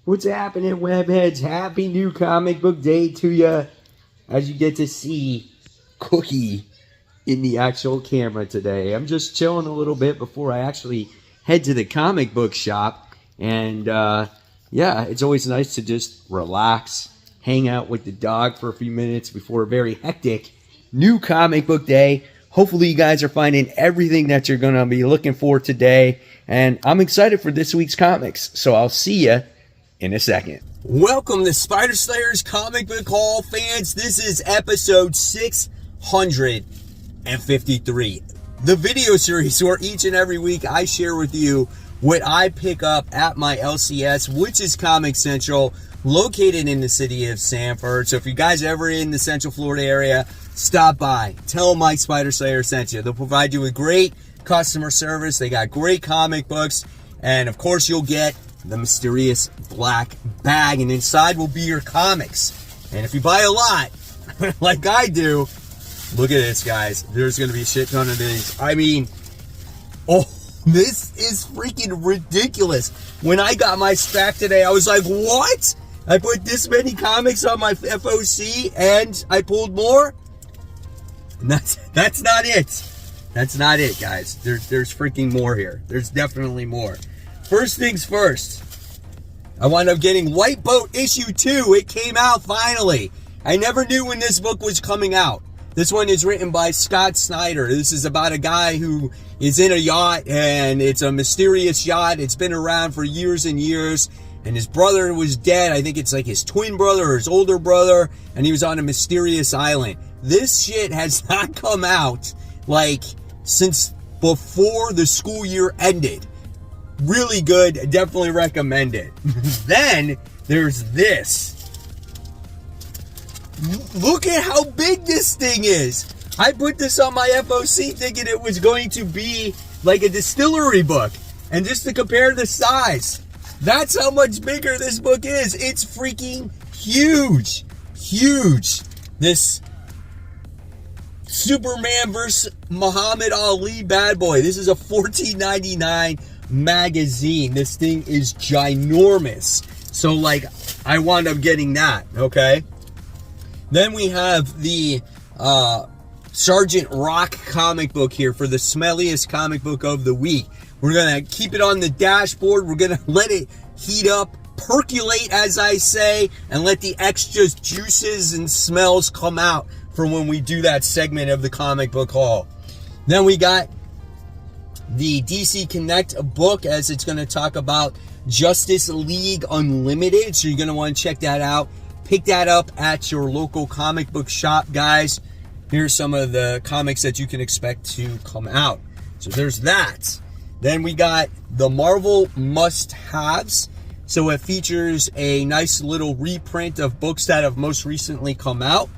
What's happening, webheads? Happy new comic book day to you. As you get to see Cookie in the actual camera today. I'm just chilling a little bit before I actually head to the comic book shop. And yeah, it's always nice to just relax, hang out with the dog for a few minutes before a very hectic new comic book day. Hopefully you guys are finding everything that you're going to be looking for today. And I'm excited for this week's comics. So I'll see you in a second. Welcome to Spider Slayer's Comic Book Haul, fans. This is episode 653. The video series where each and every week I share with you what I pick up at my LCS, which is Comic Central, located in the city of Sanford. So if you guys are ever in the Central Florida area, stop by. Tell Mike Spider Slayer sent you. They'll provide you with great customer service. They got great comic books. And of course, you'll get the mysterious black bag. And inside will be your comics. And if you buy a lot, like I do, look at this, guys. There's going to be a shit ton of these. I mean, oh, this is freaking ridiculous. When I got my stack today, I was like, what? I put this many comics on my FOC and I pulled more? And that's not it. That's not it, guys. There's freaking more here. There's definitely more. First things first. I wound up getting White Boat issue 2. It came out finally. I never knew when this book was coming out. This one is written by Scott Snyder. This is about a guy who is in a yacht, and it's a mysterious yacht. It's been around for years and years, and his brother was dead. I think it's like his twin brother or his older brother, and he was on a mysterious island. This shit has not come out, like, since before the school year ended. Really good. Definitely recommend it. Then there's this. Look at how big this thing is. I put this on my FOC thinking it was going to be like a distillery book. And just to compare the size, that's how much bigger this book is. It's freaking huge. Huge. This Superman vs. Muhammad Ali bad boy. This is a $14.99 magazine. This thing is ginormous. So, like, I wound up getting that, okay? Then we have the Sergeant Rock comic book here for the smelliest comic book of the week. We're going to keep it on the dashboard. We're going to let it heat up, percolate, as I say, and let the extra juices and smells come out for when we do that segment of the comic book haul. Then we got the DC Connect book, as it's going to talk about Justice League Unlimited. So you're going to want to check that out. Pick that up at your local comic book shop, guys. Here's some of the comics that you can expect to come out. So there's that. Then we got the Marvel must-haves. So it features a nice little reprint of books that have most recently come out.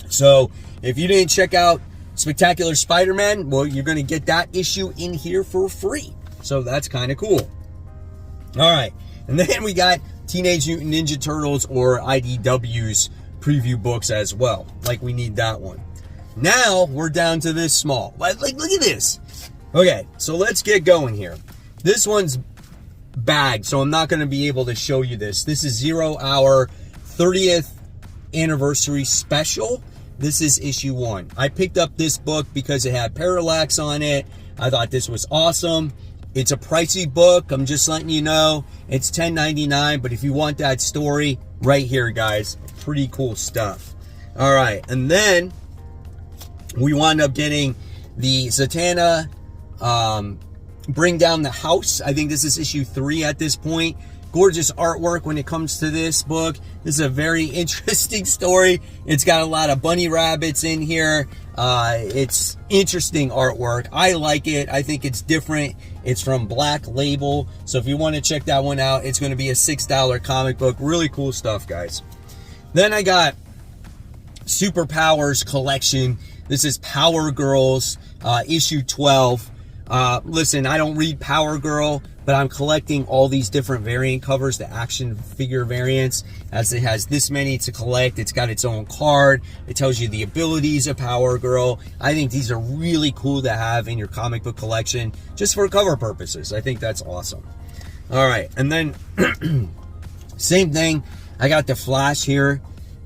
So if you didn't check out Spectacular Spider-Man, well, you're going to get that issue in here for free. So that's kind of cool. All right. And then we got Teenage Mutant Ninja Turtles, or IDW's preview books as well. Like, we need that one. Now we're down to this small. Like, look at this. Okay, so let's get going here. This one's bagged, so I'm not going to be able to show you this. This is 0 Hour 30th Anniversary Special. This is issue 1. I picked up this book because it had Parallax on it. I thought this was awesome. It's a pricey book. I'm just letting you know. It's $10.99, but if you want that story, right here, guys. Pretty cool stuff. All right, and then we wound up getting the Zatanna Bring Down the House. I think this is issue 3 at this point. Gorgeous artwork when it comes to this book. This is a very interesting story. It's got a lot of bunny rabbits in here. It's interesting artwork. I like it. I think it's different. It's from Black Label. So if you want to check that one out, it's going to be a $6 comic book. Really cool stuff, guys. Then I got Superpowers collection. This is Power Girls, issue 12. Listen, I don't read Power Girl, but I'm collecting all these different variant covers, the action figure variants, as it has this many to collect. It's got its own card. It tells you the abilities of Power Girl. I think these are really cool to have in your comic book collection, just for cover purposes. I think that's awesome. All right, and then Same thing. I got the Flash here.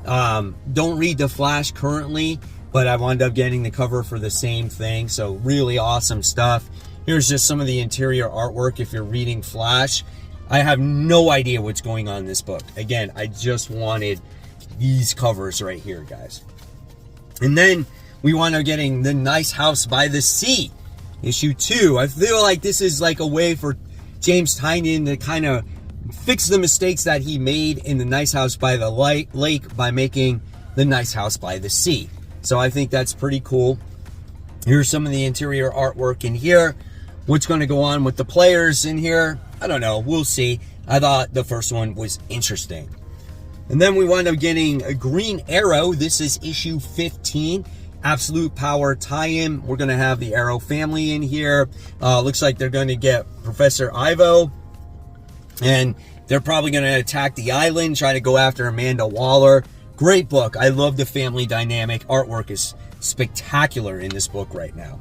Don't read the Flash currently, but I wound up getting the cover for the same thing. So really awesome stuff. Here's just some of the interior artwork if you're reading Flash. I have no idea what's going on in this book. Again, I just wanted these covers right here, guys. And then we wound up getting The Nice House by the Sea, issue 2. I feel like this is like a way for James Tynion to kind of fix the mistakes that he made in The Nice House by the Lake by making The Nice House by the Sea. So I think that's pretty cool. Here's some of the interior artwork in here. What's going to go on with the players in here, I don't know. We'll see. I thought the first one was interesting. And then we wound up getting a Green Arrow. This is issue 15. Absolute Power tie-in. We're going to have the Arrow family in here. Looks like they're going to get Professor Ivo. And they're probably going to attack the island, try to go after Amanda Waller. Great book. I love the family dynamic. Artwork is spectacular in this book right now.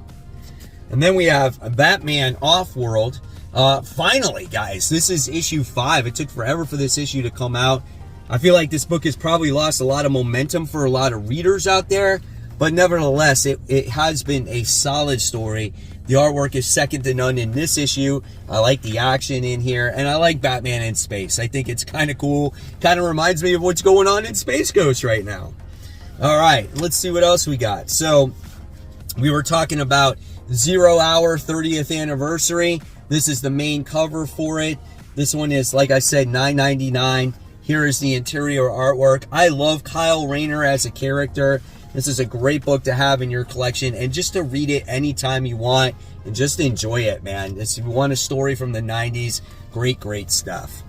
And then we have Batman Off-World. Finally, guys, this is issue 5. It took forever for this issue to come out. I feel like this book has probably lost a lot of momentum for a lot of readers out there, but nevertheless, it has been a solid story. The artwork is second to none in this issue. I like the action in here, and I like Batman in space. I think it's kind of cool. Kind of reminds me of what's going on in Space Ghost right now. All right, let's see what else we got. So we were talking about 0 Hour 30th anniversary. This is the main cover for it. This one is, like I said, $9.99. Here is the interior artwork. I love Kyle Rayner as a character. This is a great book to have in your collection and just to read it anytime you want and just enjoy it, man. If you want a story from the 90s, great stuff.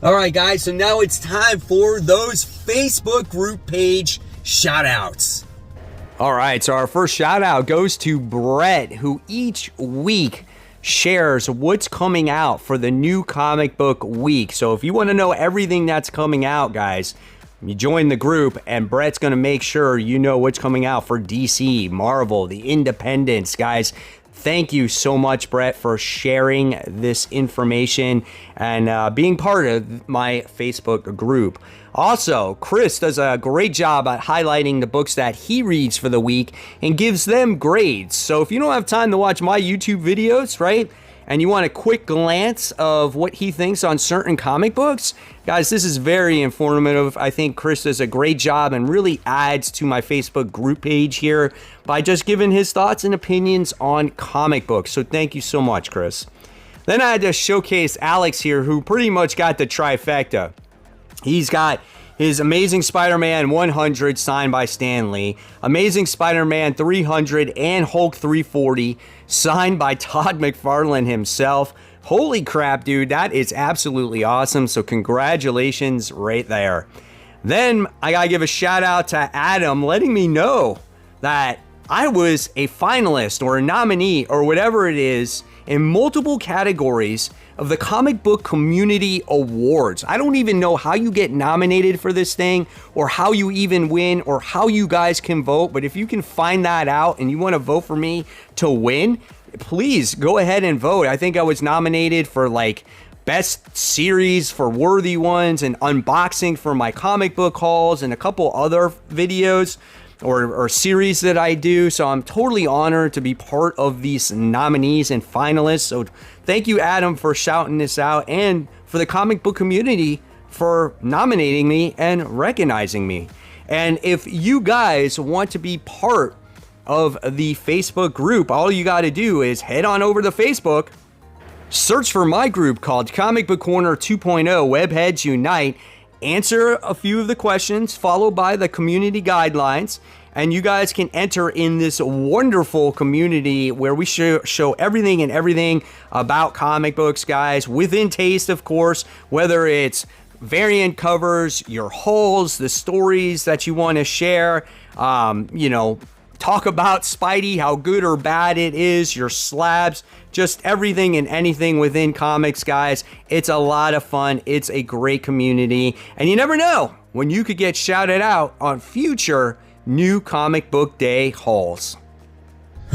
All right, guys, so now it's time for those Facebook group page shout outs. All right, so our first shout out goes to Brett, who each week shares what's coming out for the new comic book week. So if you want to know everything that's coming out, guys, you join the group and Brett's going to make sure you know what's coming out for DC, Marvel, the Independents, guys. Thank you so much, Brett, for sharing this information and being part of my Facebook group. Also, Chris does a great job at highlighting the books that he reads for the week and gives them grades. So if you don't have time to watch my YouTube videos, right, and you want a quick glance of what he thinks on certain comic books, guys, this is very informative. I think Chris does a great job and really adds to my Facebook group page here by just giving his thoughts and opinions on comic books. So thank you so much, Chris. Then I had to showcase Alex here, who pretty much got the trifecta. He's got his Amazing Spider-Man 100 signed by Stan Lee, Amazing Spider-Man 300 and Hulk 340 signed by Todd McFarlane himself. Holy crap, dude, that is absolutely awesome. So congratulations right there. Then I gotta give a shout out to Adam letting me know that I was a finalist or a nominee or whatever it is in multiple categories of the Comic Book Community Awards. I don't even know how you get nominated for this thing or how you even win or how you guys can vote, but if you can find that out and you want to vote for me to win, please go ahead and vote. I think I was nominated for like best series for Worthy Ones and unboxing for my comic book hauls and a couple other videos or series that I do. So I'm totally honored to be part of these nominees and finalists. So thank you, Adam, for shouting this out and for the comic book community for nominating me and recognizing me. And if you guys want to be part of the Facebook group, all you got to do is head on over to Facebook, search for my group called Comic Book Corner 2.0 Webheads Unite, answer a few of the questions followed by the community guidelines, and you guys can enter in this wonderful community where we show everything about comic books, guys, within taste, of course, whether it's variant covers, your hauls, the stories that you want to share, talk about Spidey, how good or bad it is, your slabs, just everything and anything within comics, guys. It's a lot of fun. It's a great community. And you never know when you could get shouted out on future new comic book day hauls.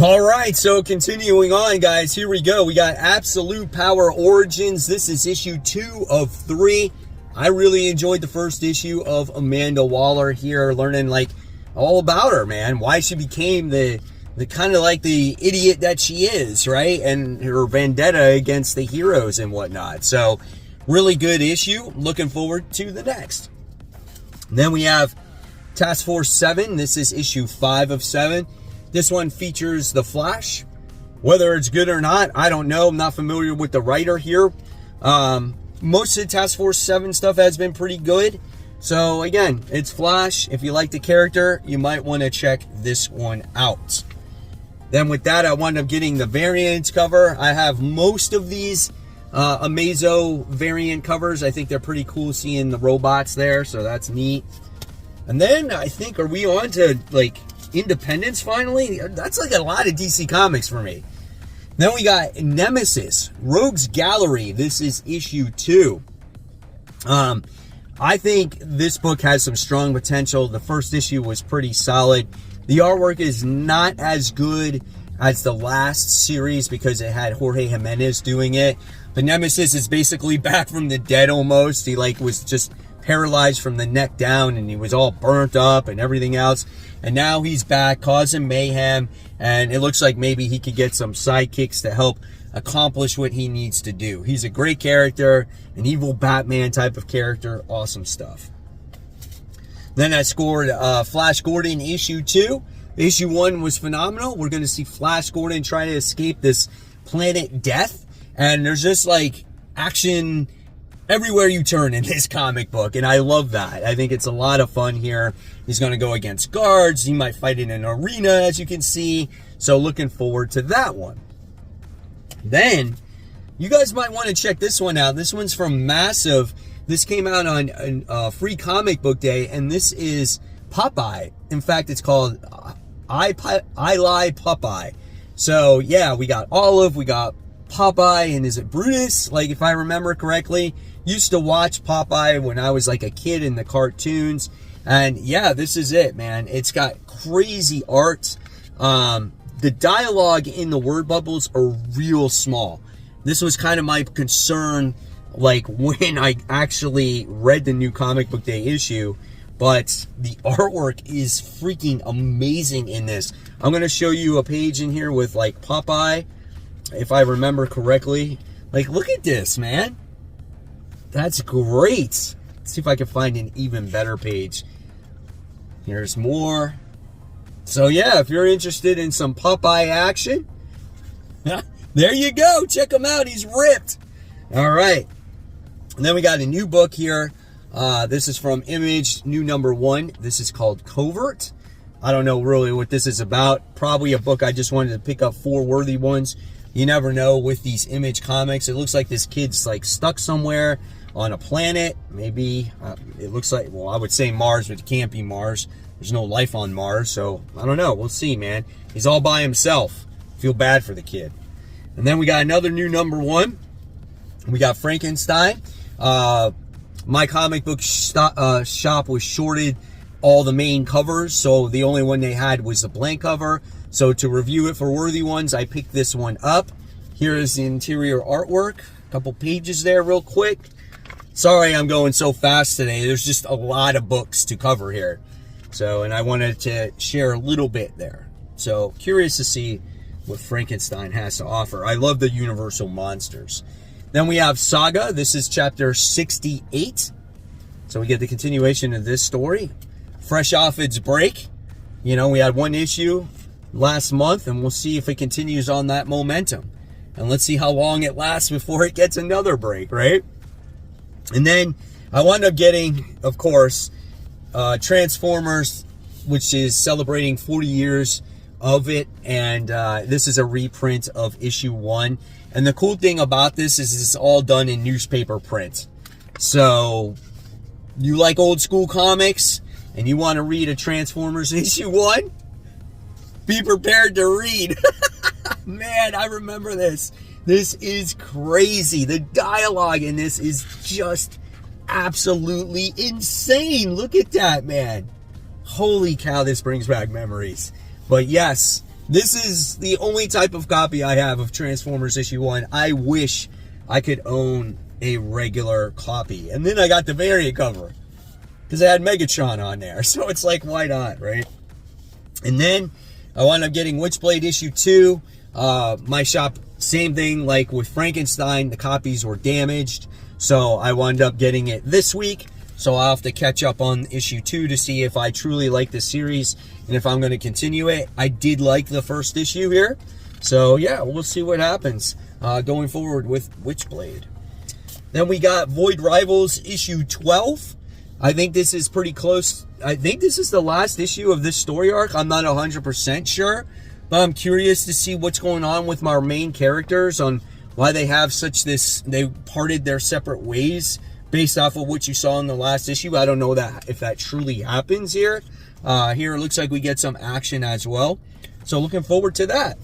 All right, so continuing on, guys, here we go. We got Absolute Power Origins. This is issue 2 of 3. I really enjoyed the first issue of Amanda Waller here, learning like all about her, man. Why she became the kind of like the idiot that she is, right? And her vendetta against the heroes and whatnot. So really good issue. Looking forward to the next. Then we have Task Force 7. This is issue 5 of 7. This one features the Flash. Whether it's good or not, I don't know. I'm not familiar with the writer here. Most of the Task Force 7 stuff has been pretty good. So again, it's Flash. If you like the character, you might want to check this one out. Then with that, I wound up getting the variants cover. I have most of these Amazo variant covers. I think they're pretty cool seeing the robots there, so that's neat. And then I think, are we on to like Independence finally? That's like a lot of DC Comics for me. Then we got Nemesis, Rogues Gallery. This is issue 2. I think this book has some strong potential. The first issue was pretty solid. The artwork is not as good as the last series because it had Jorge Jimenez doing it. But Nemesis is basically back from the dead almost. He like was just paralyzed from the neck down and he was all burnt up and everything else. And now he's back causing mayhem, and it looks like maybe he could get some sidekicks to help accomplish what he needs to do. He's a great character, an evil Batman type of character. Awesome stuff. Then I scored Flash Gordon issue 2. Issue 1 was phenomenal. We're going to see Flash Gordon try to escape this planet Death, and there's just like action everywhere you turn in this comic book, and I love that. I think it's a lot of fun here. He's going to go against guards. He might fight in an arena, as you can see. So looking forward to that one. Then, you guys might want to check this one out. This one's from Massive. This came out on Free Comic Book Day, and this is Popeye. In fact, it's called I Lie Popeye. So, yeah, we got Olive, we got Popeye, and is it Brutus? Like, if I remember correctly, used to watch Popeye when I was like a kid in the cartoons. And yeah, this is it, man. It's got crazy art. The dialogue in the word bubbles are real small. This was kind of my concern, like when I actually read the new Comic Book Day issue. But the artwork is freaking amazing in this. I'm going to show you a page in here with like Popeye, if I remember correctly. Like, look at this, man. That's great. Let's see if I can find an even better page. Here's more. So yeah, if you're interested in some Popeye action, there you go. Check him out. He's ripped. All right. And then we got a new book here. This is from Image, new number 1. This is called Covert. I don't know really what this is about. Probably a book I just wanted to pick up 4 worthy ones. You never know with these Image comics. It looks like this kid's like stuck somewhere on a planet. Maybe it looks like, well, I would say Mars, but it can't be Mars. There's no life on Mars, so I don't know. We'll see, man. He's all by himself. Feel bad for the kid. And then we got another new number 1. We got Frankenstein. My comic book shop was shorted all the main covers, so the only one they had was the blank cover. So to review it for worthy ones, I picked this one up. Here is the interior artwork. A couple pages there real quick. Sorry I'm going so fast today. There's just a lot of books to cover here. So, and I wanted to share a little bit there. So, curious to see what Frankenstein has to offer. I love the Universal monsters. Then we have Saga. This is chapter 68. So we get the continuation of this story. Fresh off its break. You know, we had 1 issue last month, and we'll see if it continues on that momentum. And let's see how long it lasts before it gets another break, right? And then I wound up getting, of course, Transformers, which is celebrating 40 years of it, and this is a reprint of issue 1. And the cool thing about this is it's all done in newspaper print. So you like old school comics and you want to read a Transformers issue 1, be prepared to read. Man, I remember this. This is crazy. The dialogue in this is just absolutely insane. Look at that, man. Holy cow, this brings back memories. But yes, this is the only type of copy I have of Transformers issue 1. I wish I could own a regular copy. And then I got the variant cover because I had Megatron on there. So it's like, why not, right? And then I wound up getting Witchblade issue 2. My shop, same thing, like with Frankenstein, the copies were damaged. So I wound up getting it this week. So I'll have to catch up on issue 2 to see if I truly like the series and if I'm going to continue it. I did like the first issue here. So yeah, we'll see what happens going forward with Witchblade. Then we got Void Rivals issue 12. I think this is pretty close. I think this is the last issue of this story arc. I'm not 100% sure, but I'm curious to see what's going on with our main characters, on why they have they parted their separate ways based off of what you saw in the last issue. I don't know if that truly happens here. Here it looks like we get some action as well. So looking forward to that.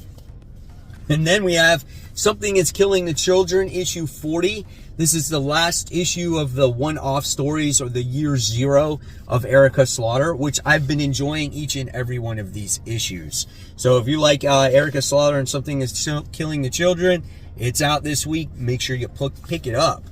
And then we have Something Is Killing the Children, issue 40. This is the last issue of the one-off stories, or the year 0 of Erica Slaughter, which I've been enjoying each and every one of these issues. So if you like Erica Slaughter and Something Is Killing the Children, it's out this week. Make sure you pick it up.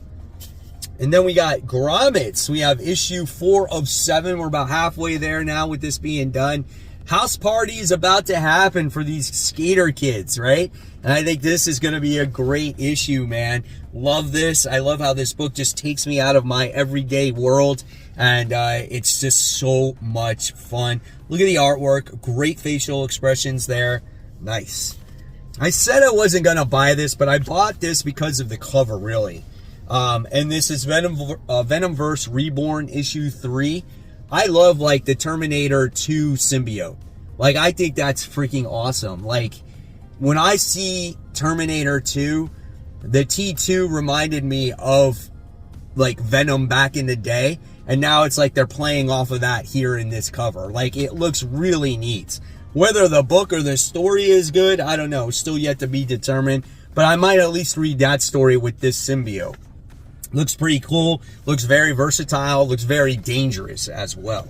And then we got Grommets. We have issue 4 of 7. We're about halfway there now with this being done. House party is about to happen for these skater kids, right? And I think this is going to be a great issue, man. Love this. I love how this book just takes me out of my everyday world. And it's just so much fun. Look at the artwork. Great facial expressions there. Nice. I said I wasn't going to buy this, but I bought this because of the cover, really. And this is Venomverse Reborn issue 3. I love, like, the Terminator 2 symbiote. Like, I think that's freaking awesome. Like, when I see Terminator 2, the T2 reminded me of, like, Venom back in the day. And now it's like they're playing off of that here in this cover. Like, it looks really neat. Whether the book or the story is good, I don't know. Still yet to be determined. But I might at least read that story with this symbiote. Looks pretty cool. Looks very versatile. Looks very dangerous as well.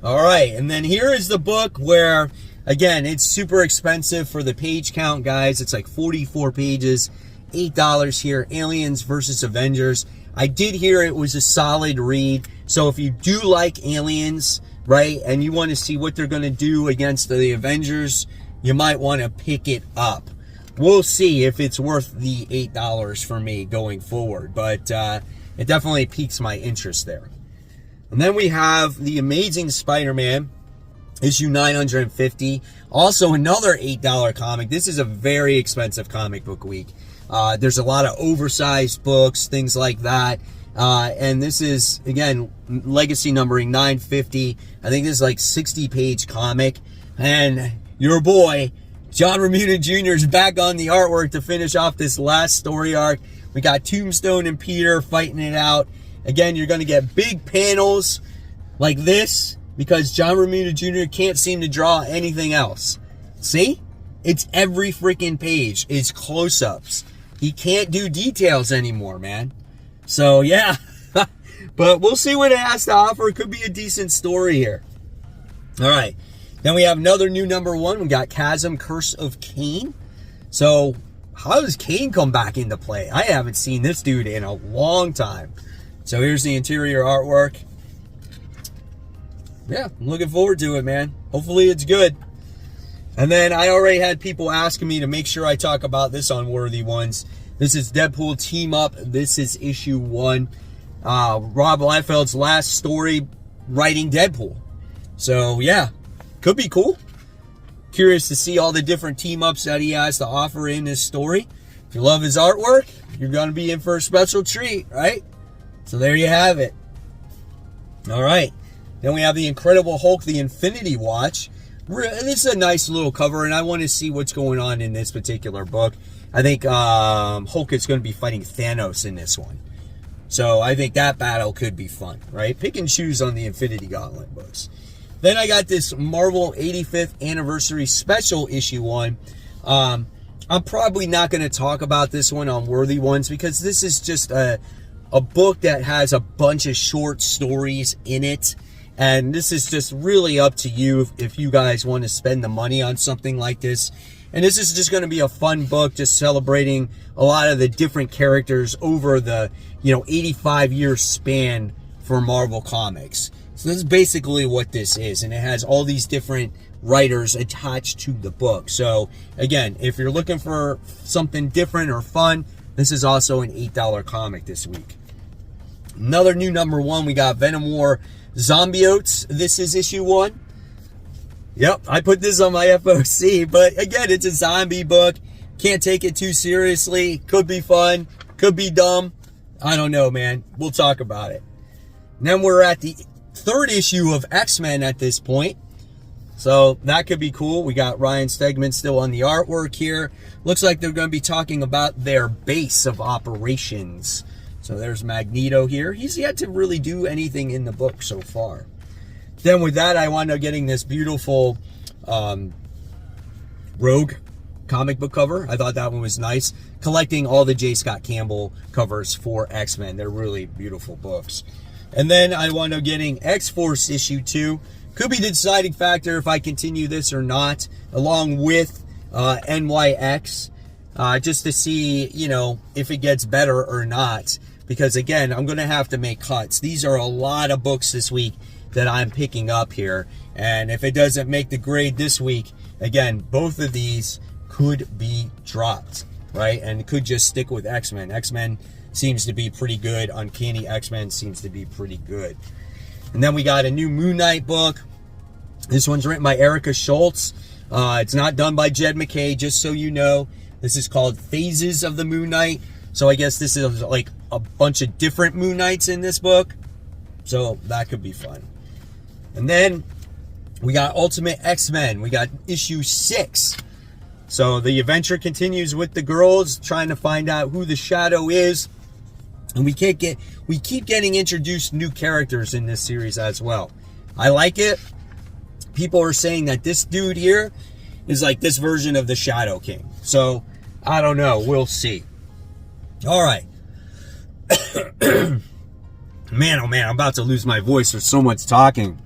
All right. And then here is the book where, again, it's super expensive for the page count, guys. It's like 44 pages, $8 here. Aliens versus Avengers. I did hear it was a solid read. So if you do like Aliens, right, and you want to see what they're going to do against the Avengers, you might want to pick it up. We'll see if it's worth the $8 for me going forward, but it definitely piques my interest there. And then we have The Amazing Spider-Man, issue 950. Also another $8 comic. This is a very expensive comic book week. There's a lot of oversized books, things like that. And this is, again, legacy numbering 950. I think this is like 60-page comic. And your boy, John Romita Jr. is back on the artwork to finish off this last story arc. We got Tombstone and Peter fighting it out. Again, you're going to get big panels like this because John Romita Jr. can't seem to draw anything else. See? It's every freaking page is close-ups. He can't do details anymore, man. So, yeah. But we'll see what it has to offer. It could be a decent story here. All right. Then we have another new number 1. We got Chasm, Curse of Cain. So, how does Cain come back into play? I haven't seen this dude in a long time. So, here's the interior artwork. Yeah, I'm looking forward to it, man. Hopefully it's good. And then I already had people asking me to make sure I talk about this on Worthy Ones. This is Deadpool Team Up. This is issue 1. Rob Liefeld's last story writing Deadpool. So, yeah. Could be cool. Curious to see all the different team-ups that he has to offer in this story. If you love his artwork, you're going to be in for a special treat, right? So there you have it. All right. Then we have the Incredible Hulk, the Infinity Watch. This is a nice little cover, and I want to see what's going on in this particular book. I think Hulk is going to be fighting Thanos in this one. So I think that battle could be fun, right? Pick and choose on the Infinity Gauntlet books. Then I got this Marvel 85th Anniversary Special issue 1. I'm probably not going to talk about this one on Worthy Ones because this is just a book that has a bunch of short stories in it. And this is just really up to you if you guys want to spend the money on something like this. And this is just going to be a fun book, just celebrating a lot of the different characters over the, 85-year span for Marvel Comics. So this is basically what this is. And it has all these different writers attached to the book. So again, if you're looking for something different or fun, this is also an $8 comic this week. Another new number 1, we got Venom War Zombiotes. This is issue 1. Yep, I put this on my FOC, but again, it's a zombie book. Can't take it too seriously. Could be fun, could be dumb. I don't know, man. We'll talk about it. And then we're at the 3rd issue of X-Men at this point. So that could be cool. We got Ryan Stegman still on the artwork here. Looks like they're going to be talking about their base of operations. So there's Magneto here. He's yet to really do anything in the book so far. Then with that, I wound up getting this beautiful Rogue comic book cover. I thought that one was nice. Collecting all the J. Scott Campbell covers for X-Men. They're really beautiful books. And then I wound up getting X-Force issue 2. Could be the deciding factor if I continue this or not, along with NYX, just to see, if it gets better or not. Because again, I'm going to have to make cuts. These are a lot of books this week that I'm picking up here. And if it doesn't make the grade this week, again, both of these could be dropped, right? And it could just stick with X-Men. X-Men seems to be pretty good. Uncanny X-Men seems to be pretty good. And then we got a new Moon Knight book. This one's written by Erica Schultz. It's not done by Jed McKay, just so you know. This is called Phases of the Moon Knight. So I guess this is like a bunch of different Moon Knights in this book. So that could be fun. And then we got Ultimate X-Men. We got issue 6. So the adventure continues with the girls trying to find out who the Shadow is. And we keep getting introduced new characters in this series as well. I like it. People are saying that this dude here is like this version of the Shadow King. So I don't know. We'll see. All right. Man, oh man, I'm about to lose my voice. There's so much talking.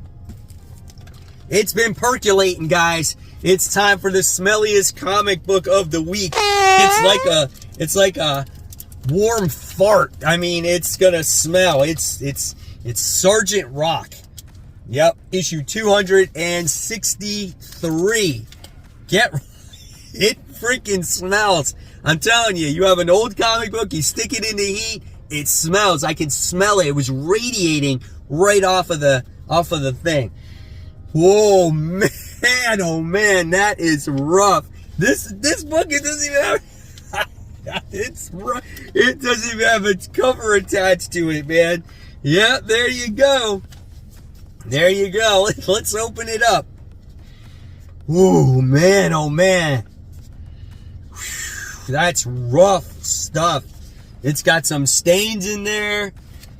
It's been percolating, guys. It's time for the smelliest comic book of the week. It's like a warm fart. I mean, it's gonna smell. It's Sergeant Rock. Yep, issue 263. It freaking smells. I'm telling you, you have an old comic book, you stick it in the heat, it smells. I can smell it. It was radiating right off of the thing. Whoa, man, oh man, that is rough. This book, it doesn't even have it's rough. It doesn't even have its cover attached to it, man. Yeah, there you go. There you go. Let's open it up. Whoa, man, oh man. That's rough stuff. It's got some stains in there.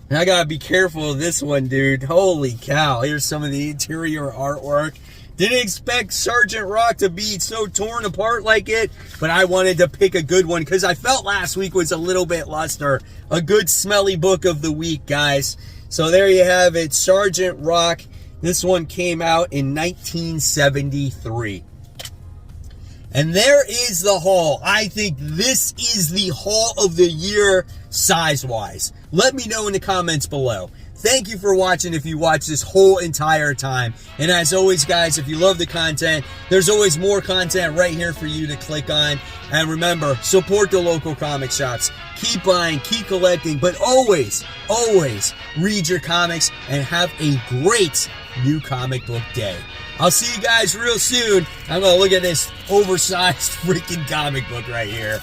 And I gotta be careful of this one, dude. Holy cow. Here's some of the interior artwork. Didn't expect Sergeant Rock to be so torn apart like it, but I wanted to pick a good one because I felt last week was a little bit luster. A good smelly book of the week, guys. So there you have it, Sergeant Rock. This one came out in 1973. And there is the haul. I think this is the haul of the year size-wise. Let me know in the comments below. Thank you for watching if you watched this whole entire time. And as always, guys, if you love the content, there's always more content right here for you to click on. And remember, support the local comic shops. Keep buying, keep collecting, but always, always read your comics and have a great new comic book day. I'll see you guys real soon. I'm going to look at this oversized freaking comic book right here.